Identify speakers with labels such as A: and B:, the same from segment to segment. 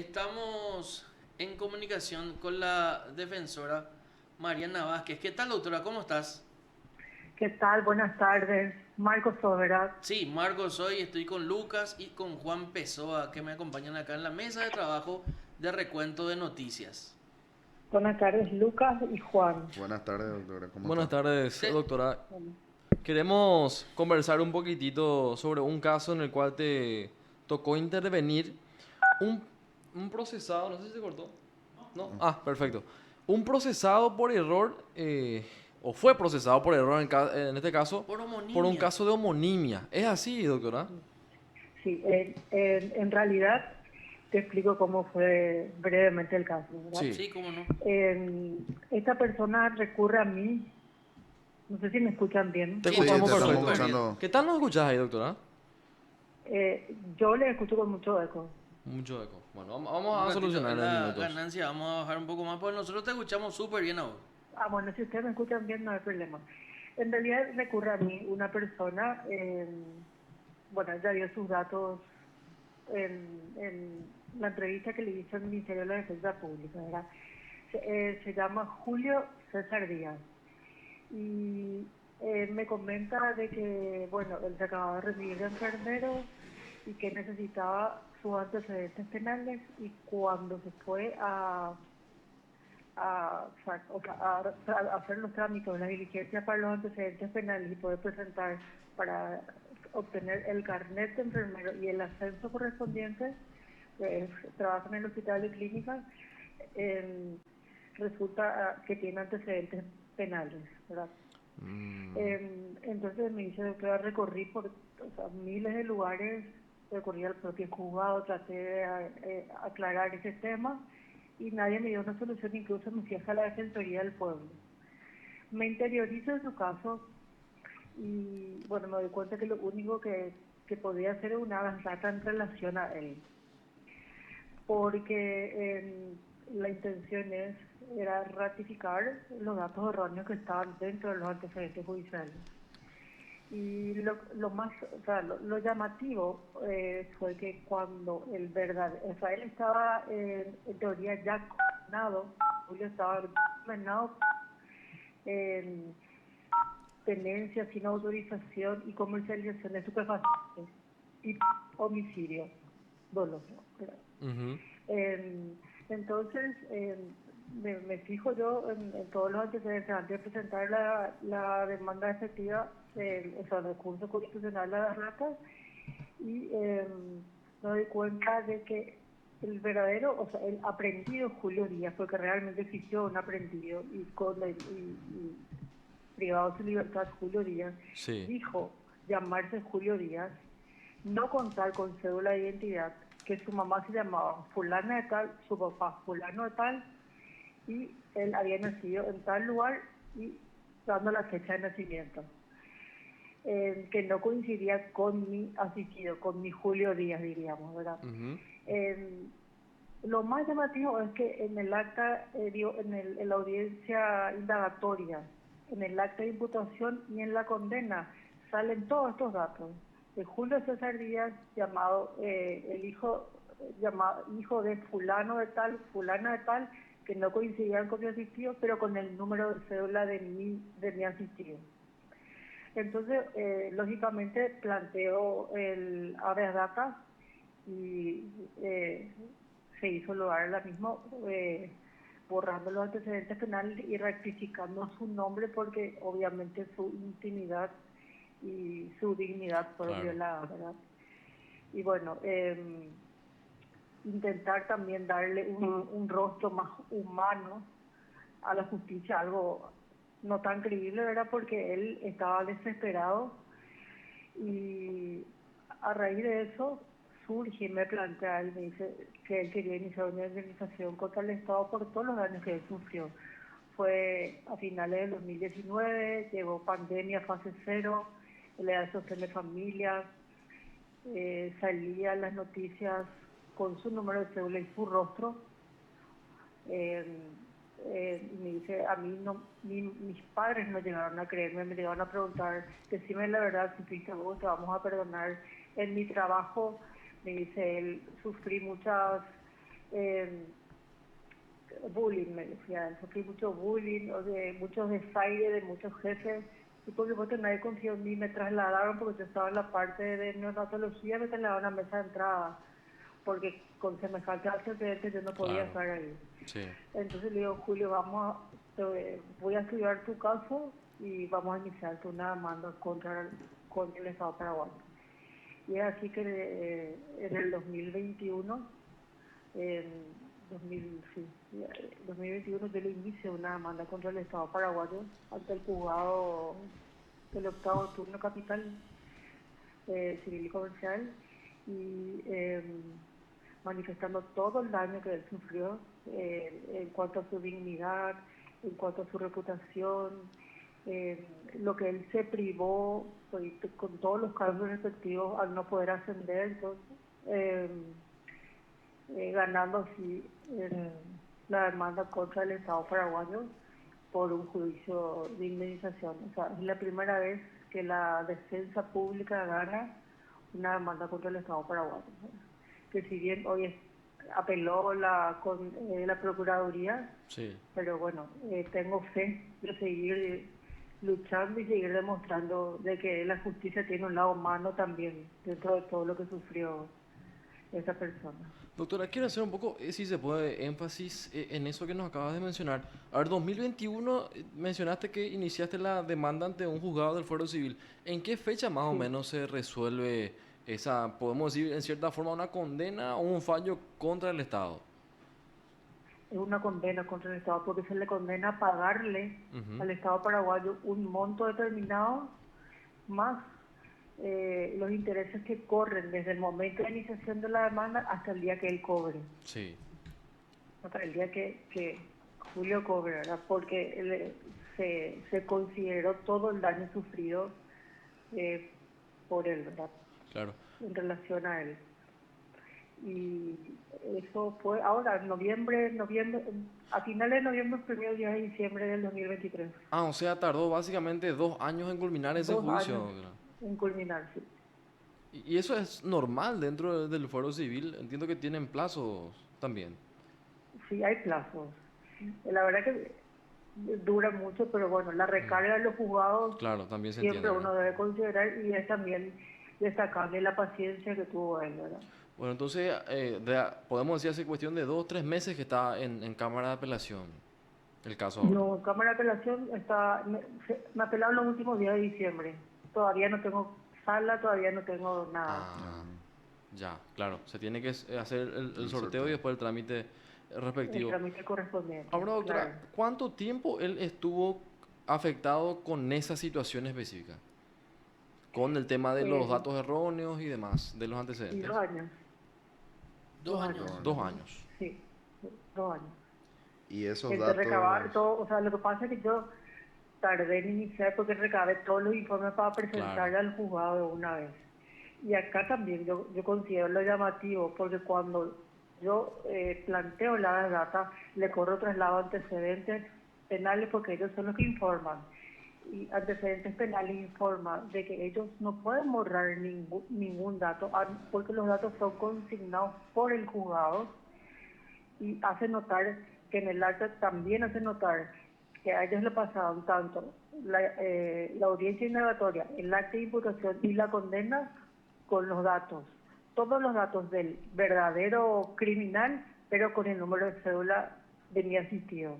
A: Estamos en comunicación con la defensora Mariana Vázquez. ¿Qué tal, doctora? ¿Cómo estás?
B: ¿Qué tal? Buenas tardes. Marcos Sobera.
A: Sí, Marcos, soy, estoy con Lucas y con Juan Pessoa, que me acompañan acá en la mesa de trabajo de recuento de noticias.
B: Buenas tardes, Lucas y Juan.
C: Buenas tardes, doctora. ¿Cómo
D: Buenas
C: está?
D: tardes,
A: Te-
D: doctora.
B: Bueno,
D: Queremos conversar un poquitito sobre un caso en el cual te tocó intervenir un, un procesado, no sé si se cortó. ¿No? Ah, perfecto. Un procesado por error, o fue procesado por error en este caso,
A: por
D: por un
A: homonimia.
D: caso de homonimia. ¿Es así, doctora?
B: sí, en realidad te explico cómo fue brevemente el caso, ¿verdad?
D: Sí.
A: Sí, cómo no.
B: Esta persona recurre a mí, no sé si me escuchan bien.
D: Te
A: Sí,
C: Sí,
D: escuchamos
C: te estamos
A: súper
D: perfecto.
A: bien.
C: escuchando.
D: ¿Qué tal nos escuchás ahí, doctora?
B: Yo le escucho con mucho eco.
D: Mucho eco. Bueno,
A: Un
D: vamos a
A: ratito,
D: solucionar
A: en
D: en
A: la
D: minutos.
A: ganancia vamos a bajar un poco más, porque nosotros te escuchamos súper bien ahora.
B: Bueno, si ustedes me escuchan bien no hay problema. En realidad recurre a mí una persona, bueno, ella dio sus datos en la entrevista que le hizo el Ministerio de la Defensa Pública, ¿verdad? Se llama Julio César Díaz y me comenta de que, bueno, él se acababa de recibir de enfermero y que necesitaba sus antecedentes penales y cuando se fue a hacer los trámites, las diligencias para los antecedentes penales y poder presentar para obtener el carnet de enfermero y el ascenso correspondiente, pues, trabaja en el hospital de clínicas, eh, resulta que tiene antecedentes penales, ¿verdad? Entonces me dice, doctora, recorrí por miles de lugares, recorrí al propio juzgado, traté de aclarar ese tema y nadie me dio una solución, incluso me fui hasta la Defensoría del Pueblo. Me interiorizo en su caso y bueno, me doy cuenta que lo único que podía hacer era una avanzada en relación a él, porque la intención era ratificar los datos erróneos que estaban dentro de los antecedentes judiciales. Y lo más, o sea, lo llamativo fue que cuando el verdadero, o sea, él estaba en teoría ya condenado, Julio estaba condenado en tenencia sin autorización y comercialización de estupefacientes y homicidio doloso, ¿verdad?
D: Ujú.
B: Entonces, me fijo yo en todos los antecedentes antes de presentar la demanda efectiva, o sea, el recurso constitucional a las ratas, y me doy cuenta de que el verdadero, o sea, el aprendido Julio Díaz, porque realmente existió un aprendido y privado de su libertad Julio Díaz,
D: Sí.
B: dijo llamarse Julio Díaz, no contar con cédula de identidad, que su mamá se llamaba fulana de tal, su papá fulano de tal, y él había nacido en tal lugar y dando la fecha de nacimiento, que no coincidía con mi asistido, con mi Julio Díaz, diríamos, ¿verdad?
D: Ujú.
B: Eh, lo más llamativo es que en el acta, en la audiencia indagatoria, en el acta de imputación y en la condena, salen todos estos datos. De Julio César Díaz, llamado el hijo de fulana de tal, que no coincidían con mi asistido, pero con el número de cédula de mi asistido. Entonces, lógicamente, planteo el habeas data y se hizo lugar la misma, borrando los antecedentes penales y rectificando su nombre porque obviamente su intimidad y su dignidad fueron
D: Claro.
B: violadas, ¿verdad? Y bueno, intentar también darle un rostro más humano a la justicia, algo no tan creíble, ¿verdad? Porque él estaba desesperado y a raíz de eso surge y me plantea y me dice que él quería iniciar una indemnización contra el Estado por todos los daños que él sufrió. Fue a finales del 2019, llegó pandemia, fase cero, le da sostén de familia, salía en las noticias con su número de cédula y su rostro. eh, y me dice, a mí no, mis padres no llegaron a creerme, me llegaron a preguntar, decime la verdad, si fuiste vos, te vamos a perdonar. En mi trabajo, me dice él, sufrí muchas eh, bullying, me decían, sufrí mucho bullying, o de muchos desaires de muchos jefes, y por supuesto nadie confió en mí, me trasladaron porque yo estaba en la parte de neonatología, me trasladaron a mesa de entrada, porque con semejante antecedentes yo no podía
D: Claro,
B: estar ahí.
D: sí,
B: Entonces le digo, Julio, voy a estudiar tu caso y vamos a iniciarte una demanda contra el Estado paraguayo. Y es así que en el 2021, en 2021 yo le inicié una demanda contra el Estado paraguayo ante el juzgado del octavo turno capital civil y comercial y manifestando todo el daño que él sufrió en cuanto a su dignidad, en cuanto a su reputación, lo que él se privó pues, con todos los cargos respectivos al no poder ascender, entonces, ganando así la demanda contra el Estado paraguayo por un juicio de indemnización. O sea, es la primera vez que la defensa pública gana una demanda contra el Estado paraguayo. Que si bien hoy apeló la Procuraduría,
D: sí.
B: pero bueno, tengo fe de seguir luchando y seguir demostrando de que la justicia tiene un lado humano también dentro de todo lo que sufrió esa persona.
D: Doctora, quiero hacer un poco, si se puede, énfasis en eso que nos acabas de mencionar. A ver, 2021 mencionaste que iniciaste la demanda ante un juzgado del Fuero Civil. ¿En qué fecha más o
B: Sí.
D: menos se resuelve esa, podemos decir, en cierta forma, una condena o un fallo contra el Estado?
B: Es una condena contra el Estado porque se le condena a pagarle
D: Ujú.
B: al Estado paraguayo un monto determinado más los intereses que corren desde el momento de iniciación de la demanda hasta el día que él cobre,
D: Sí,
B: hasta el día que Julio cobre, ¿verdad? Porque se consideró todo el daño sufrido eh, por él, ¿verdad?
D: claro.
B: En relación a él. Y eso fue ahora, noviembre, a finales de noviembre, primeros días de diciembre del 2023.
D: Ah, o sea, tardó básicamente 2 años en culminar ese
B: 2
D: juicio,
B: años
D: doctora.
B: en culminarse.
D: Y eso es normal dentro del Fuero Civil. Entiendo que tienen plazos también.
B: Sí, hay plazos. La verdad que dura mucho, pero bueno, la recarga de los juzgados
D: Claro, también se entiende,
B: siempre
D: ¿verdad?
B: uno debe considerar y es también destacable la paciencia que tuvo él, ¿verdad?
D: Bueno, entonces podemos decir hace cuestión de 2 o 3 meses que está en Cámara de Apelación el caso ahora.
B: No, Cámara de Apelación me apelaron los últimos días de diciembre. Todavía no tengo sala, todavía no tengo nada.
D: Ah, ya, claro. Se tiene que hacer el
C: El
D: sorteo y
C: sorteo.
D: después el trámite
B: El
D: respectivo.
B: trámite correspondiente,
D: Ahora,
B: claro.
D: doctora, ¿cuánto tiempo él estuvo afectado con esa situación específica? Con el tema de los
B: Eh,
D: datos erróneos y demás, de los
B: y
D: antecedentes.
B: 2 años,
A: 2 años.
D: 2 años.
B: sí, 2 años.
C: Y esos
B: Entre recabar
C: datos,
B: todo, o sea, lo que pasa es que yo tardé en iniciar porque recabé todos los informes para presentarle
D: Claro.
B: al juzgado de una vez. Y acá también yo considero lo llamativo porque cuando yo planteo la data, le corro traslado antecedentes penales porque ellos son los que informan. Y antecedentes penales informan de que ellos no pueden borrar ningún dato porque los datos son consignados por el juzgado y hace notar que en el acta también hace notar que a ellos le pasaron tanto la audiencia indagatoria, el acta de imputación y la condena con los datos, todos los datos del verdadero criminal, pero con el número de cédula de mi asistido.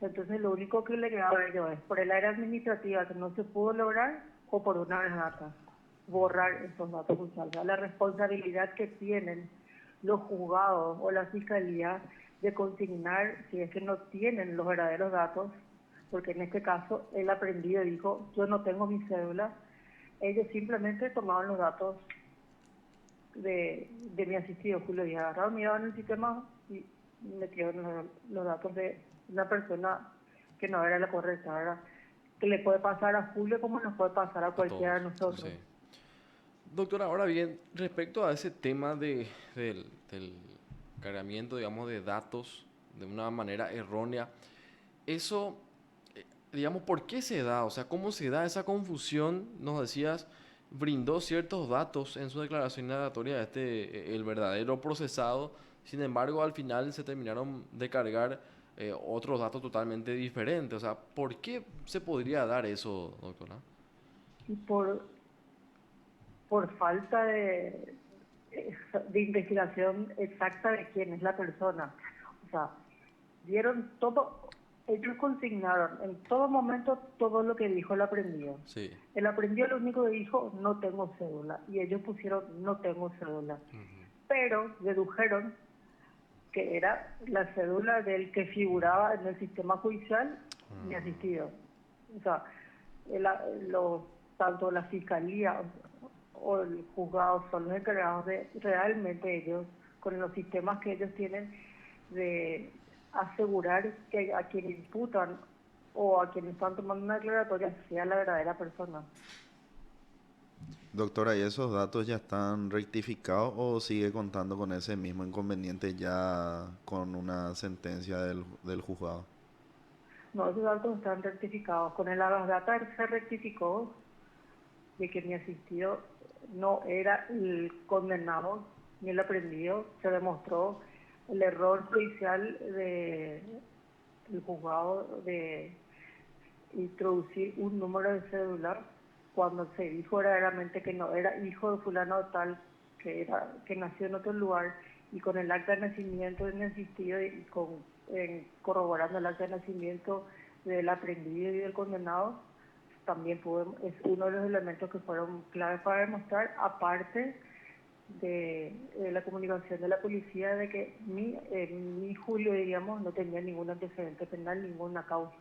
B: Entonces lo único que le quedaba a ellos es por el área administrativa que no se pudo lograr o por una data, borrar esos datos. O sea, la responsabilidad que tienen los juzgados o la fiscalía de consignar si es que no tienen los verdaderos datos, porque en este caso él aprendió y dijo, yo no tengo mi cédula, ellos simplemente tomaban los datos de mi asistido Julio y agarraron, miraban en el sistema y metieron los datos de una persona que no era la correcta, ¿verdad? Que le puede pasar a Julio como nos puede pasar a
D: A
B: cualquiera
D: todos.
B: de nosotros.
D: Sí. Doctora, ahora bien, respecto a ese tema del cargamiento, digamos, de datos de una manera errónea, eso, digamos, ¿por qué se da? O sea, ¿cómo se da esa confusión? Nos decías, brindó ciertos datos en su declaración indagatoria, el verdadero procesado Sin embargo, al final se terminaron de cargar otros datos totalmente diferentes. O sea, ¿por qué se podría dar eso, doctora?
B: Y por falta de investigación exacta de quién es la persona. O sea, dieron todo, ellos consignaron en todo momento todo lo que dijo el aprendido.
D: Sí.
B: El aprendido lo único que dijo, no tengo cédula, y ellos pusieron, no tengo cédula. Pero dedujeron que era la cédula del que figuraba en el sistema judicial y asistido. O sea, el- tanto la fiscalía o el juzgado son los encargados de realmente ellos, con los sistemas que ellos tienen, de asegurar que a quien imputan o a quien están tomando una declaratoria sea la verdadera persona.
C: Doctora, ¿y esos datos ya están rectificados o sigue contando con ese mismo inconveniente ya con una sentencia del juzgado?
B: No, esos datos están rectificados. Con el Data se rectificó de que mi asistido no era el condenado ni el aprendido. Se demostró el error judicial del juzgado de introducir un número de cédula cuando se dijo verdaderamente que no era hijo de fulano tal, que nació en otro lugar, y con el acta de nacimiento del asistido y corroborando el acta de nacimiento del aprendido y del condenado, también es uno de los elementos que fueron claves para demostrar, aparte de la comunicación de la policía, de que mi Julio, diríamos, no tenía ningún antecedente penal, ninguna causa.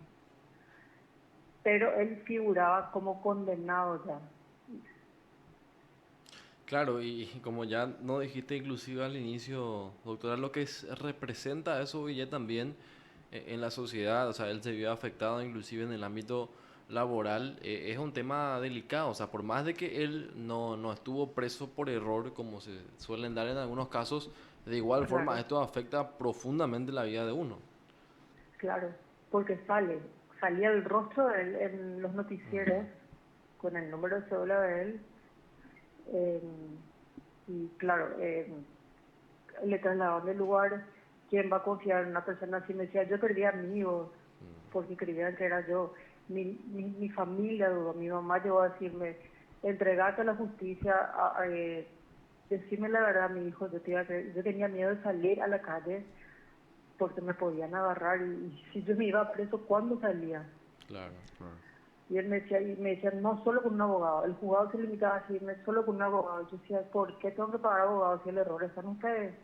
B: Pero él figuraba como condenado ya.
D: Claro, y como ya no dijiste inclusive al inicio, doctora, lo que representa eso y ya también en la sociedad, o sea, él se vio afectado inclusive en el ámbito laboral, es un tema delicado, o sea, por más de que él no estuvo preso por error, como se suelen dar en algunos casos, de igual forma
B: Claro,
D: esto afecta profundamente la vida de uno.
B: claro, porque salía el rostro de él en los noticieros con el número de cédula de él, eh, y claro, le trasladaron del lugar. ¿Quién va a confiar en una persona así? Me decía, yo perdí amigos porque creían que era yo. Mi familia dudó, mi mamá llegó a decirme, entregate a la justicia, decirme la verdad, mi hijo. Yo tenía miedo de salir a la calle porque me podían agarrar, y si yo me iba preso, ¿cuándo salía?
D: Claro.
B: Y él me decía, no solo con un abogado. El juzgado se limitaba a decirme solo con un abogado. Yo decía, ¿por qué tengo que pagar abogados si el error está en ustedes?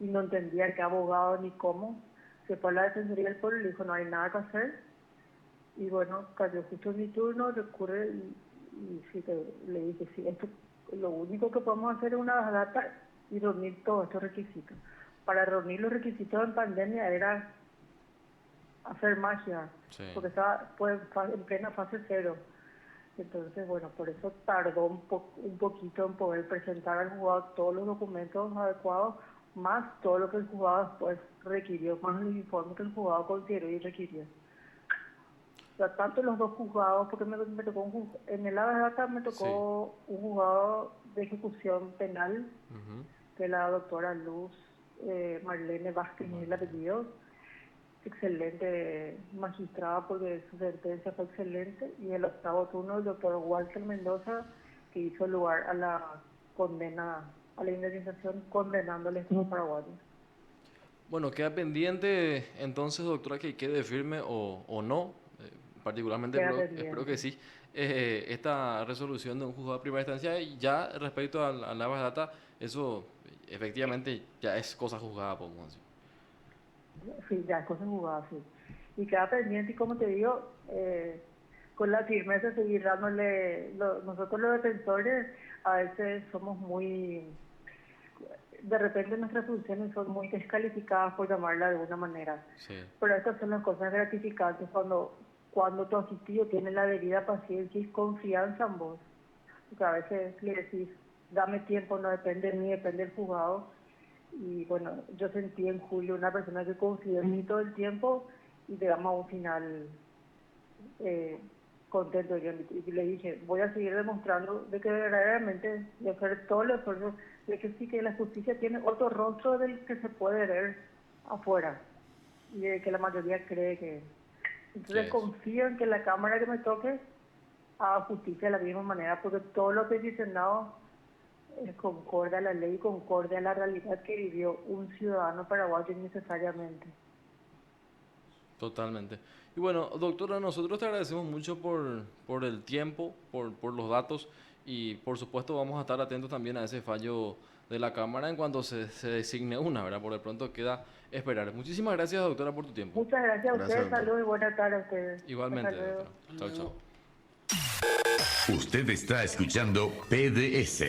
B: Y no entendía qué abogado ni cómo. Se fue a la Defensoría del Pueblo y le dijo, no hay nada que hacer. Y bueno, cayó justo en mi turno, recurre y sí, le dije, sí, lo único que podemos hacer es una data y reunir todos estos requisitos. Para reunir los requisitos en pandemia era hacer magia,
D: Sí.
B: porque estaba en plena fase cero. Entonces, bueno, por eso tardó un poquito en poder presentar al juzgado todos los documentos adecuados, más todo lo que el juzgado después requirió, más los informes que el juzgado consideró y requirió. O sea, tanto los dos juzgados, porque me tocó en el de Data me
D: Sí.
B: tocó un juzgado de ejecución penal,
D: Ujú.
B: que la doctora Luz Marlene Vázquez, es el apellido, excelente magistrada porque su sentencia fue excelente, y el octavo turno el doctor Walter Mendoza, que hizo lugar a la condena, a la indemnización, condenándole a estos paraguayos.
D: Bueno, queda pendiente entonces, doctora, que quede firme o no, particularmente
B: Queda
D: espero que
B: pendiente.
D: sí, esta resolución de un juzgado de primera instancia. Y ya respecto a la data, eso efectivamente ya es cosa juzgada, podemos decir.
B: Sí, ya es cosa jugada, sí. Y queda pendiente, y como te digo, con la firmeza de seguir dándole, nosotros los defensores a veces somos muy, de repente nuestras soluciones son muy descalificadas, por llamarla de alguna manera.
D: Sí,
B: Pero estas son las cosas gratificantes cuando tu asistido tiene la debida paciencia y confianza en vos. Porque a veces le decís, dame tiempo, no depende de mí, depende del juzgado. Y bueno, yo sentí en Julio una persona que confió en mí todo el tiempo, y llegamos a un final eh, contento. Y le dije, voy a seguir demostrando de que verdaderamente voy a hacer todo el esfuerzo de que sí que la justicia tiene otro rostro del que se puede ver afuera y de que la mayoría cree que es. Entonces
D: es?
B: confío en que la Cámara que me toque haga justicia de la misma manera, porque todo lo peticionado concorde a la ley, concorde a la realidad que vivió un ciudadano paraguayo innecesariamente.
D: Totalmente. Y bueno, doctora, nosotros te agradecemos mucho por el tiempo, por los datos y por supuesto vamos a estar atentos también a ese fallo de la Cámara en cuanto se designe una, ¿verdad? Por el pronto queda esperar. Muchísimas gracias, doctora, por tu tiempo.
B: Muchas gracias a
C: Gracias,
B: ustedes,
C: doctor.
B: saludos y buenas tardes a ustedes.
D: Igualmente,
B: Hasta luego.
D: doctora. Chao, chao.
E: Usted está escuchando PDS.